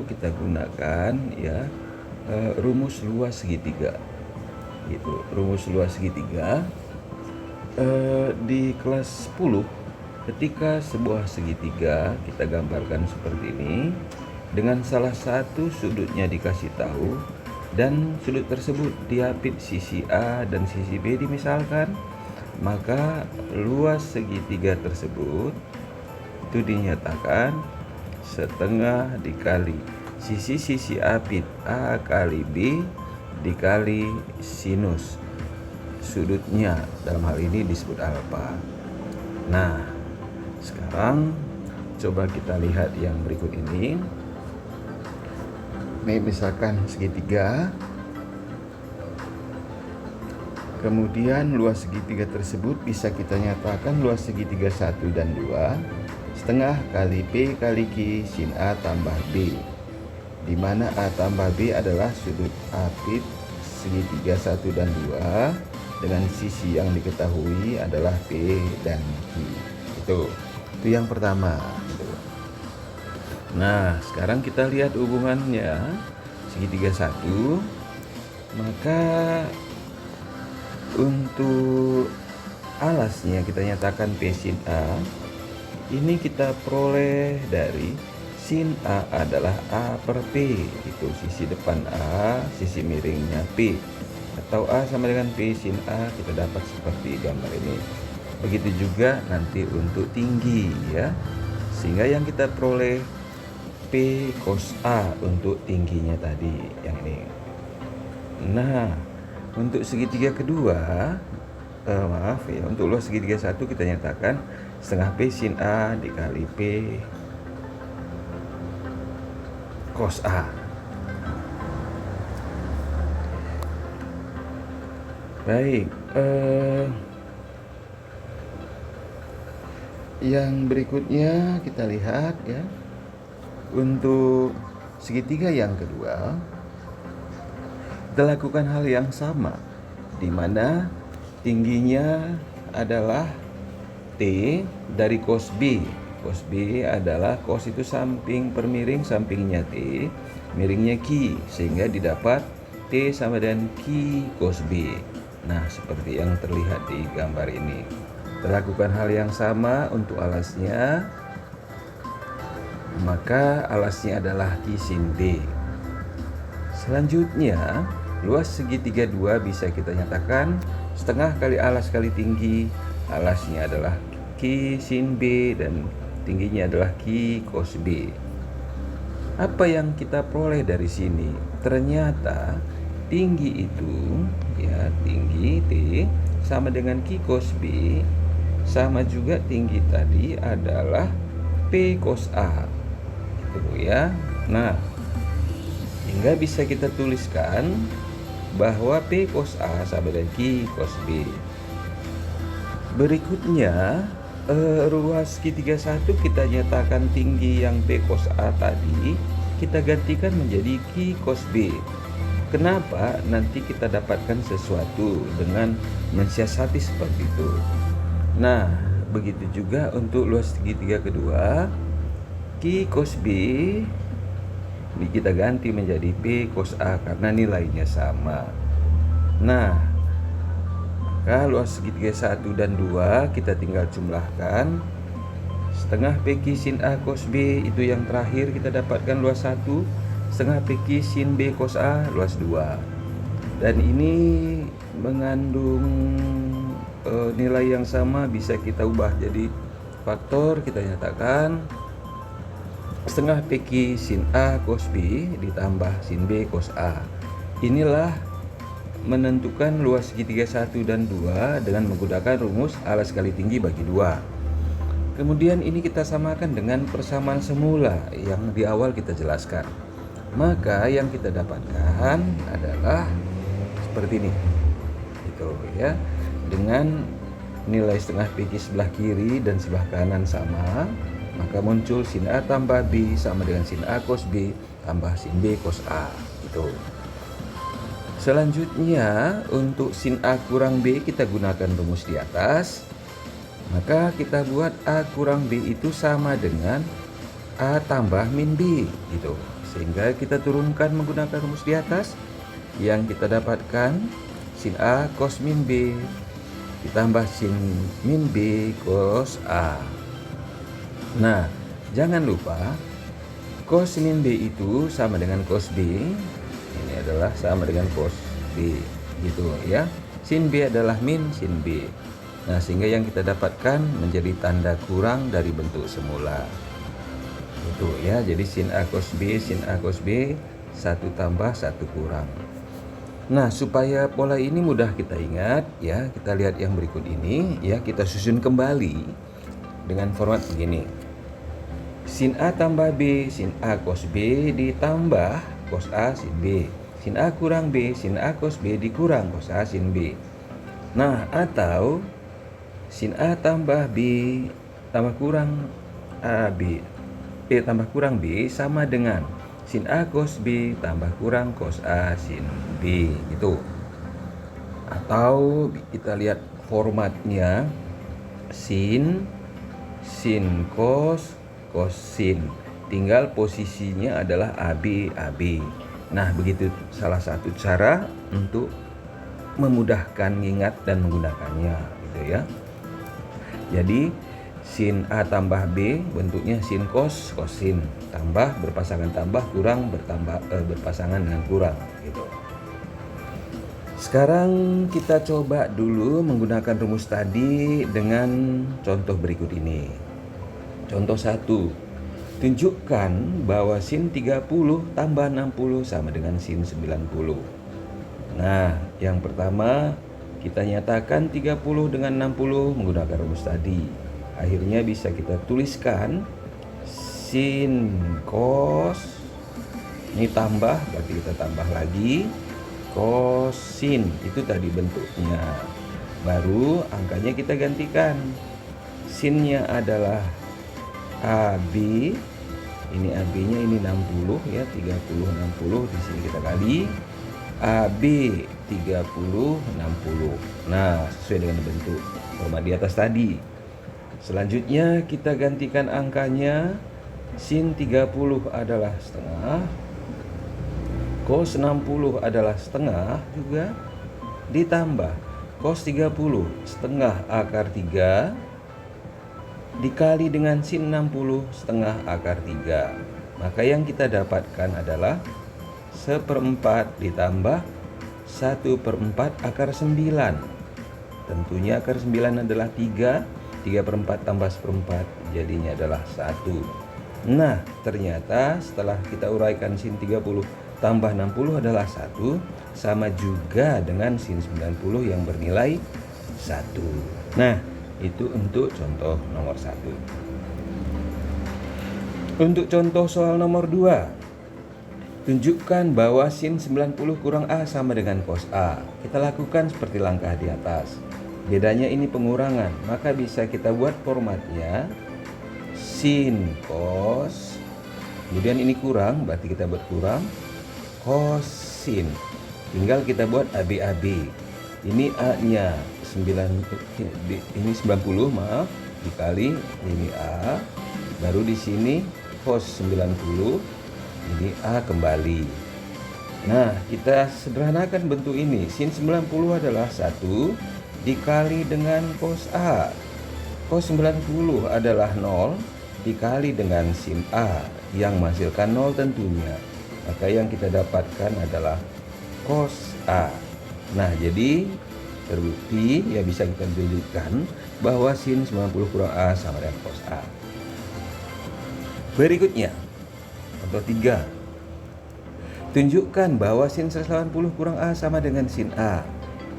kita gunakan ya rumus luas segitiga. Gitu. Rumus luas segitiga di kelas 10 ketika sebuah segitiga kita gambarkan seperti ini dengan salah satu sudutnya dikasih tahu dan sudut tersebut diapit sisi A dan sisi B dimisalkan, maka luas segitiga tersebut itu dinyatakan setengah dikali sisi apit A kali B dikali sinus sudutnya, dalam hal ini disebut alfa. Nah, sekarang coba kita lihat yang berikut ini. Misalkan segitiga, kemudian luas segitiga tersebut bisa kita nyatakan luas segitiga 1 dan 2 setengah kali P kali Q sin A tambah B, di mana A tambah B adalah sudut apit segitiga 1 dan 2 dengan sisi yang diketahui adalah P dan Q. Itu yang pertama. Nah, sekarang kita lihat hubungannya segitiga 1. Maka untuk alasnya kita nyatakan P sin A. Ini kita peroleh dari sin A adalah A per P, itu sisi depan A, sisi miringnya P, atau A sama dengan P sin A, kita dapat seperti gambar ini. Begitu juga nanti untuk tinggi ya, sehingga yang kita peroleh P cos A untuk tingginya tadi yang ini. Nah, untuk segitiga kedua, untuk luas segitiga 1 kita nyatakan setengah P sin A dikali P cos A. Baik, yang berikutnya kita lihat ya. Untuk segitiga yang kedua, kita lakukan hal yang sama, di mana tingginya adalah T dari cos B. Cos B adalah cos itu samping per miring, sampingnya T, miringnya Q, sehingga didapat T sama dengan Q cos B. Nah, seperti yang terlihat di gambar ini. Kita lakukan hal yang sama untuk alasnya, maka alasnya adalah Q sin B. Selanjutnya, luas segitiga 2 bisa kita nyatakan setengah kali alas kali tinggi. Alasnya adalah Q sin B dan tingginya adalah Q cos B. Apa yang kita peroleh dari sini? Ternyata tinggi itu ya, tinggi T sama dengan Q cos B, sama juga tinggi tadi adalah P cos A. Itu ya. Nah, hingga bisa kita tuliskan bahwa P cos A sama dengan Q cos B. Berikutnya, ruas Q31 kita nyatakan tinggi yang P cos A tadi kita gantikan menjadi Q cos B. Kenapa? Nanti kita dapatkan sesuatu dengan mensiasati seperti itu. Nah, begitu juga untuk luas segitiga kedua, Q cos B ini kita ganti menjadi P cos A karena nilainya sama. Nah, maka luas segitiga 1 dan 2 kita tinggal jumlahkan. Setengah PQ sin A cos B itu yang terakhir kita dapatkan luas 1. Setengah PQ sin B cos A luas 2. Dan ini mengandung nilai yang sama, bisa kita ubah jadi faktor. Kita nyatakan setengah PQ sin A cos B ditambah sin B cos A. Inilah menentukan luas segitiga 1 dan 2 dengan menggunakan rumus alas kali tinggi bagi 2. Kemudian ini kita samakan dengan persamaan semula yang di awal kita jelaskan. Maka yang kita dapatkan adalah seperti ini. Itu ya. Dengan nilai setengah PQ sebelah kiri dan sebelah kanan sama, maka muncul sin A tambah B sama dengan sin A cos B tambah sin B cos A. Itu. Selanjutnya untuk sin A kurang B kita gunakan rumus di atas. Maka kita buat A kurang B itu sama dengan A tambah min B gitu. Sehingga kita turunkan menggunakan rumus di atas. Yang kita dapatkan sin A cos min B ditambah sin min B cos A. Nah, jangan lupa cos min B itu sama dengan cos B. Ini adalah sama dengan cos B, gitu ya. Sin B adalah min sin B. Nah, sehingga yang kita dapatkan menjadi tanda kurang dari bentuk semula. Itu ya, jadi sin A cos B, sin A cos B, 1 tambah 1 kurang. Nah, supaya pola ini mudah kita ingat ya, kita lihat yang berikut ini ya, kita susun kembali dengan format begini. Sin A tambah B, sin A cos B ditambah cos A sin B. Sin A kurang B, sin A cos B dikurang cos A sin B. Nah, atau sin A tambah B tambah kurang AB, B tambah kurang B sama dengan sin A cos B tambah kurang cos A sin B, gitu. Atau kita lihat formatnya sin, sin cos, cos sin. Tinggal posisinya adalah AB, AB. Nah, begitu salah satu cara untuk memudahkan ingat dan menggunakannya, gitu ya. Jadi sin A tambah B bentuknya sin cos, cos sin, tambah berpasangan tambah, kurang berpasangan dengan kurang, gitu. Sekarang kita coba dulu menggunakan rumus tadi dengan contoh berikut ini. Contoh 1. Tunjukkan bahwa sin 30 tambah 60 sama dengan sin 90. Nah, yang pertama kita nyatakan 30 dengan 60 menggunakan rumus tadi. Akhirnya bisa kita tuliskan sin cos, ini tambah, berarti kita tambah lagi cos sin, itu tadi bentuknya. Baru angkanya kita gantikan. Sinnya adalah AB, ini AB-nya ini 60 ya, 30 60, di sini kita kali AB 30 60. Nah, sesuai dengan bentuk format di atas tadi. Selanjutnya kita gantikan angkanya. Sin 30 adalah setengah, cos 60 adalah setengah juga, ditambah cos 30 setengah akar 3 dikali dengan sin 60 setengah akar 3. Maka yang kita dapatkan adalah 1/4 ditambah 1/4 akar 9. Tentunya akar 9 adalah 3. 3/4 tambah 1/4 jadinya adalah 1. Nah, ternyata setelah kita uraikan sin 30 tambah 60 adalah 1, sama juga dengan sin 90 yang bernilai 1. Nah, itu untuk contoh nomor 1. Untuk contoh soal nomor 2, tunjukkan bahwa sin 90 kurang A sama dengan cos A. Kita lakukan seperti langkah di atas. Bedanya ini pengurangan, maka bisa kita buat formatnya sin cos, kemudian ini kurang, berarti kita buat kurang, cos sin. Tinggal kita buat AB-AB. Ini A-nya 90 dikali ini A, baru di sini cos 90, ini A kembali. Nah, kita sederhanakan bentuk ini. Sin 90 adalah 1 dikali dengan cos A. Cos 90 adalah 0 dikali dengan sin A yang menghasilkan 0 tentunya. Maka yang kita dapatkan adalah cos A. Nah, jadi terbukti ya, bisa kita tunjukkan bahwa sin 90 kurang A sama dengan cos A. Berikutnya, contoh 3. Tunjukkan bahwa sin 180 kurang A sama dengan sin A.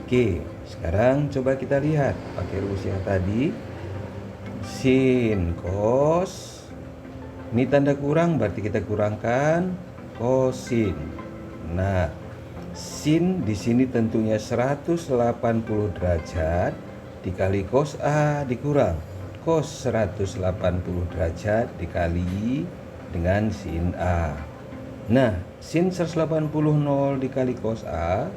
Oke, sekarang coba kita lihat pakai rumus yang tadi. Sin cos, ini tanda kurang berarti kita kurangkan kosin. Nah, sin di sini tentunya 180 derajat dikali cos A dikurang cos 180 derajat dikali dengan sin A. Nah, sin 180 0 dikali cos A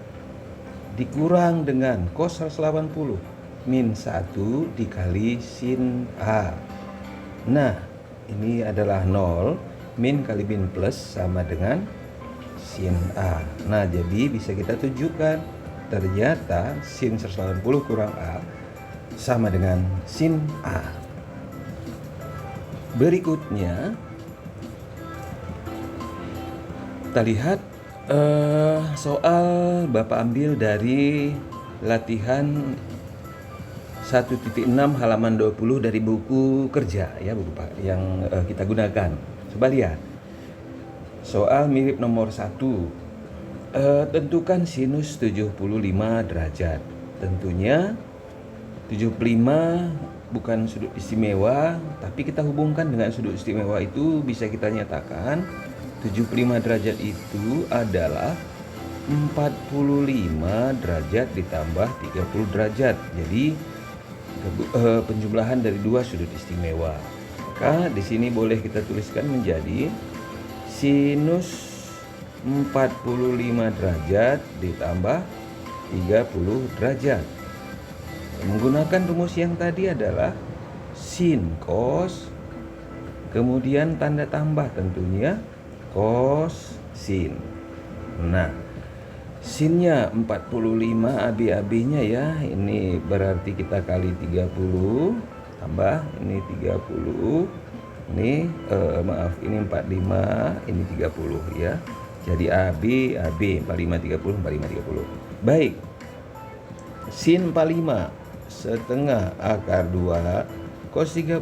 dikurang dengan cos 180 min 1 dikali sin A. Nah, ini adalah 0, min kali min plus sama dengan sin A. Nah, jadi bisa kita tunjukkan ternyata sin 180 kurang A sama dengan sin A. Berikutnya kita lihat soal Bapak ambil dari latihan 1.6 halaman 20 dari buku kerja ya, buku Pak yang kita gunakan. Coba lihat. Soal mirip nomor 1. Tentukan sinus 75 derajat. Tentunya 75 bukan sudut istimewa, tapi kita hubungkan dengan sudut istimewa itu bisa kita nyatakan 75 derajat itu adalah 45 derajat ditambah 30 derajat. Jadi penjumlahan dari dua sudut istimewa. Maka di sini boleh kita tuliskan menjadi sinus 45 derajat ditambah 30 derajat. Menggunakan rumus yang tadi adalah sin cos, kemudian tanda tambah tentunya cos sin. Nah, sinnya 45 AB-AB-nya ya, ini berarti kita kali 30 tambah ini 30, ini maaf ini 45, ini 30 ya. Jadi AB 45 30 45 30. Baik. Sin 45 setengah akar 2 cos 30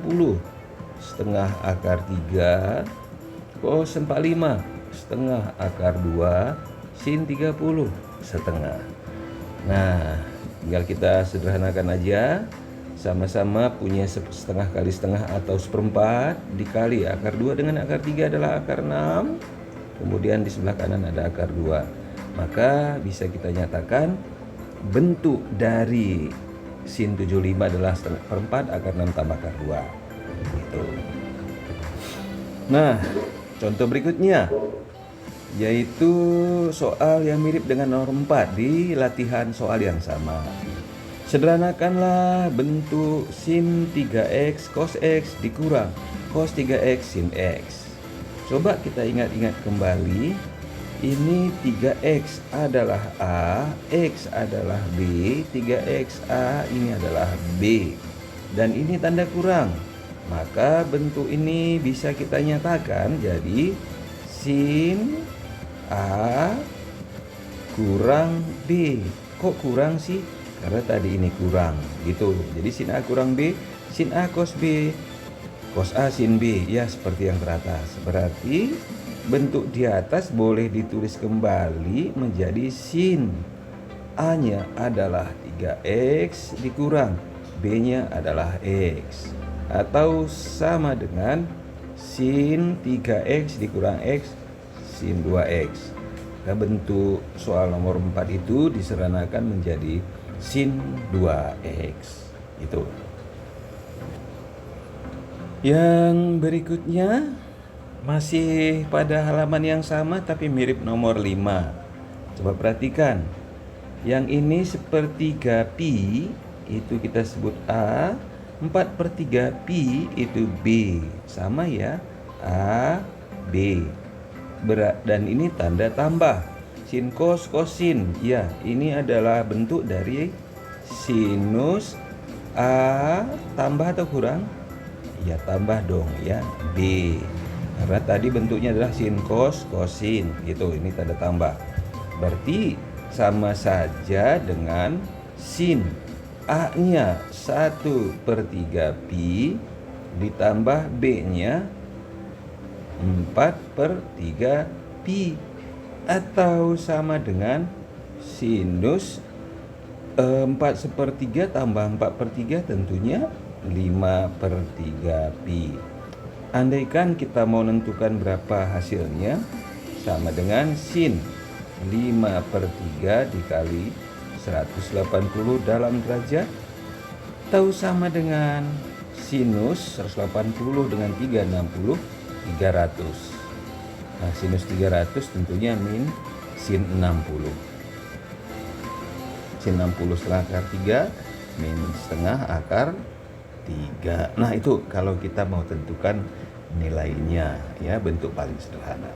setengah akar 3 cos 45 setengah akar 2 sin 30 setengah. Nah, tinggal kita sederhanakan aja. Sama-sama punya setengah kali setengah atau seperempat dikali akar 2 dengan akar 3 adalah akar 6. Kemudian di sebelah kanan ada akar 2. Maka bisa kita nyatakan bentuk dari sin 75 adalah setengah perempat akar 6 tambah akar 2. Gitu. Nah, contoh berikutnya yaitu soal yang mirip dengan nomor 4 di latihan soal yang sama. Sederhanakanlah bentuk sin 3x cos x dikurang cos 3x sin x. Coba kita ingat-ingat kembali. Ini 3x adalah A, x adalah B, 3xa ini adalah B. Dan ini tanda kurang. Maka bentuk ini bisa kita nyatakan jadi sin A kurang B. Kok kurang sih? Karena tadi ini kurang gitu. Jadi sin A kurang B, sin A cos B, cos A sin B. Ya seperti yang teratas. Berarti bentuk di atas boleh ditulis kembali menjadi sin A-nya adalah 3x dikurang B-nya adalah x. Atau sama dengan sin 3x dikurang x sin 2x. Nah, bentuk soal nomor 4 itu disederhanakan menjadi sin 2x. Itu. Yang berikutnya masih pada halaman yang sama tapi mirip nomor 5. Coba perhatikan. Yang ini sepertiga pi itu kita sebut A, 4/3 pi itu B. Sama ya, A, B. Dan ini tanda tambah. Sin cos kosin. Ya, ini adalah bentuk dari sinus A tambah atau kurang? Ya, tambah dong ya, B. Karena tadi bentuknya adalah sin cos kosin gitu. Ini tanda tambah. Berarti sama saja dengan sin A-nya 1/3 pi ditambah B-nya 4/3 pi. Atau sama dengan sinus 4/3 tambah 4/3 tentunya 5/3 pi. Andaikan kita mau menentukan berapa hasilnya, sama dengan sin 5/3 dikali 180 dalam derajat, atau sama dengan sinus 180 dengan 360 300. Nah, sinus 300 tentunya min sin 60. Sin 60 setengah akar 3 min setengah akar 3. Nah, itu kalau kita mau tentukan nilainya, ya, bentuk paling sederhana.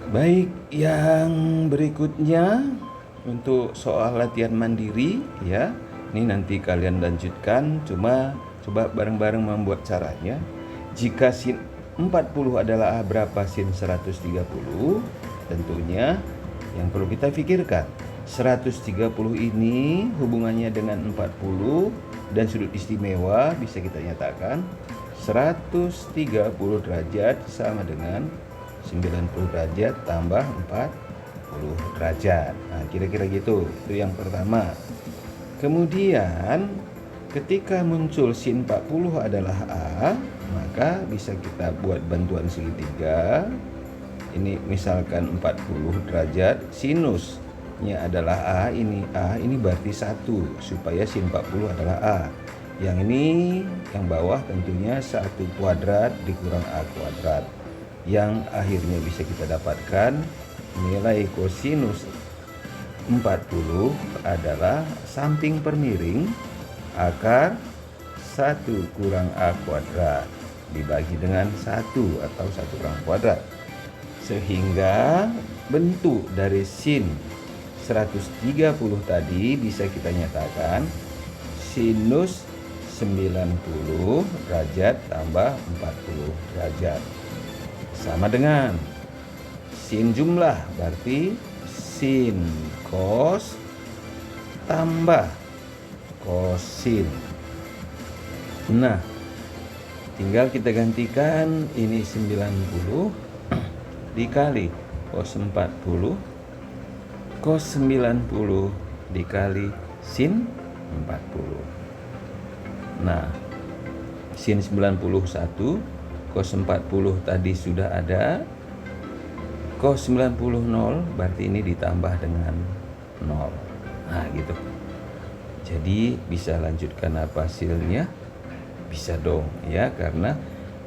Baik, yang berikutnya untuk soal latihan mandiri, ya. Ini nanti kalian lanjutkan, cuma coba bareng-bareng membuat caranya. Jika sin 40 adalah A, berapa sin 130? Tentunya yang perlu kita pikirkan, 130 ini hubungannya dengan 40 dan sudut istimewa bisa kita nyatakan 130 derajat sama dengan 90 derajat tambah 40 derajat. Nah, kira-kira gitu. Itu yang pertama. Kemudian ketika muncul sin 40 adalah A, maka bisa kita buat bantuan segitiga. Ini misalkan 40 derajat, sinusnya adalah A, ini berarti 1, supaya sin 40 adalah A. Yang ini, yang bawah tentunya 1 kuadrat dikurang A kuadrat. Yang akhirnya bisa kita dapatkan nilai kosinus 40 adalah samping per miring akar 1 kurang A kuadrat dibagi dengan 1 atau 1 kurang kuadrat. Sehingga bentuk dari sin 130 tadi bisa kita nyatakan sinus 90 derajat tambah 40 derajat. Sama dengan sin jumlah, berarti sin cos tambah kosin. Nah, tinggal kita gantikan ini 90 dikali cos 40, cos 90 dikali sin 40. Nah, sin 91, cos 40 tadi sudah ada, cos 90 0, berarti ini ditambah dengan 0. Nah, gitu. Jadi bisa lanjutkan apa hasilnya? Bisa dong, ya, karena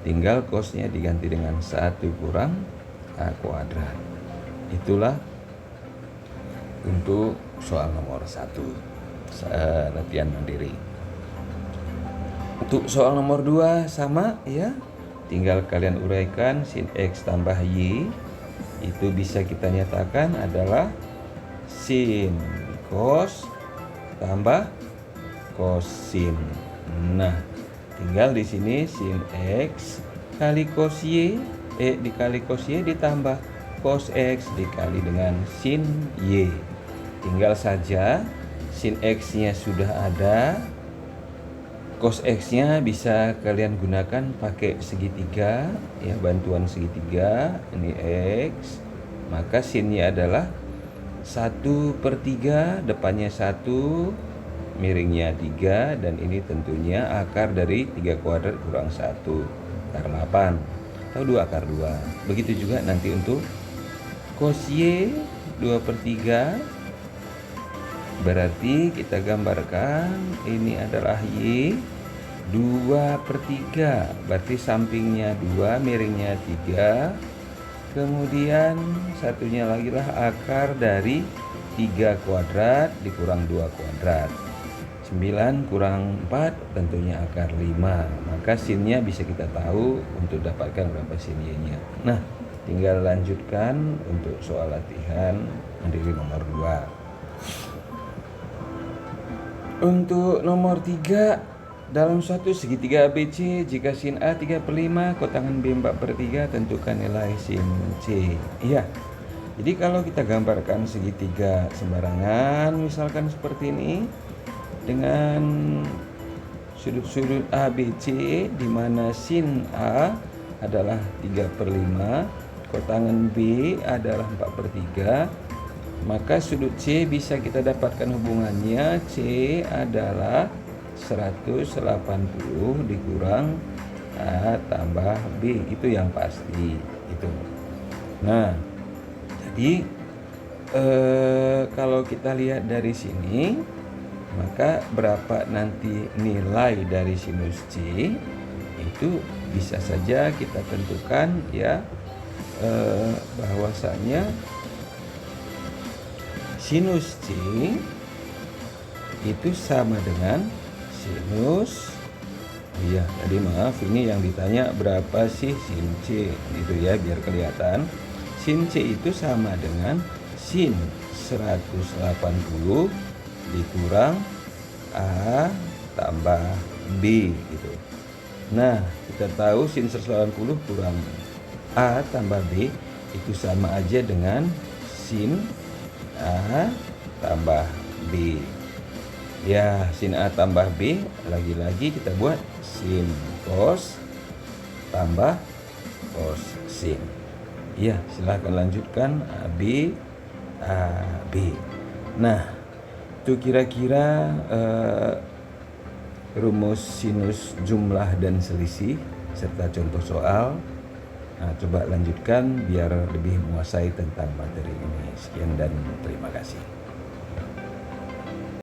tinggal cosnya diganti dengan 1 kurang A kuadrat. Itulah untuk soal nomor 1, latihan mandiri. Untuk soal nomor 2 sama, ya. Tinggal kalian uraikan sin X tambah Y. Itu bisa kita nyatakan adalah sin cos tambah kosin. Nah, tinggal di sini sin X kali cos Y, dikali cos Y ditambah cos X dikali dengan sin Y. Tinggal saja sin X-nya sudah ada, cos X-nya bisa kalian gunakan pakai segitiga, ya, bantuan segitiga. Ini X, maka sinnya adalah 1/3, depannya 1, miringnya 3, dan ini tentunya akar dari 3 kuadrat kurang 1, akar 8, atau 2 akar 2. Begitu juga nanti untuk cos Y 2/3, berarti kita gambarkan ini adalah Y 2/3, berarti sampingnya 2, miringnya 3. Kemudian satunya lagi lah akar dari 3 kuadrat dikurang 2 kuadrat. 9 kurang 4 tentunya akar 5. Maka sinnya bisa kita tahu untuk dapatkan berapa sin Y-nya. Nah, tinggal lanjutkan untuk soal latihan mandiri nomor 2. Untuk nomor 3, dalam suatu segitiga ABC, jika sin A 3/5, kotangan B 4/3, tentukan nilai sin C. Iya, jadi kalau kita gambarkan segitiga sembarangan, misalkan seperti ini, dengan sudut-sudut ABC, di mana sin A adalah 3/5, kotangan B adalah 4/3, maka sudut C bisa kita dapatkan hubungannya. C adalah 180 dikurang A tambah B, itu yang pasti itu. Nah, jadi kalau kita lihat dari sini, maka berapa nanti nilai dari sinus C itu bisa saja kita tentukan, ya, bahwasanya sinus C itu sama dengan sinus Iya, tadi maaf, ini yang ditanya berapa sih sin C, gitu ya, biar kelihatan. Sin C itu sama dengan sin 180 dikurang A tambah B, gitu. Nah, kita tahu sin 180 kurang A tambah B itu sama aja dengan sin A tambah B. Ya, sin A tambah B, lagi-lagi kita buat sin cos tambah cos sin. Ya, silahkan lanjutkan AB, AB. Nah, itu kira-kira rumus sinus jumlah dan selisih serta contoh soal. Nah, coba lanjutkan biar lebih menguasai tentang materi ini. Sekian dan terima kasih.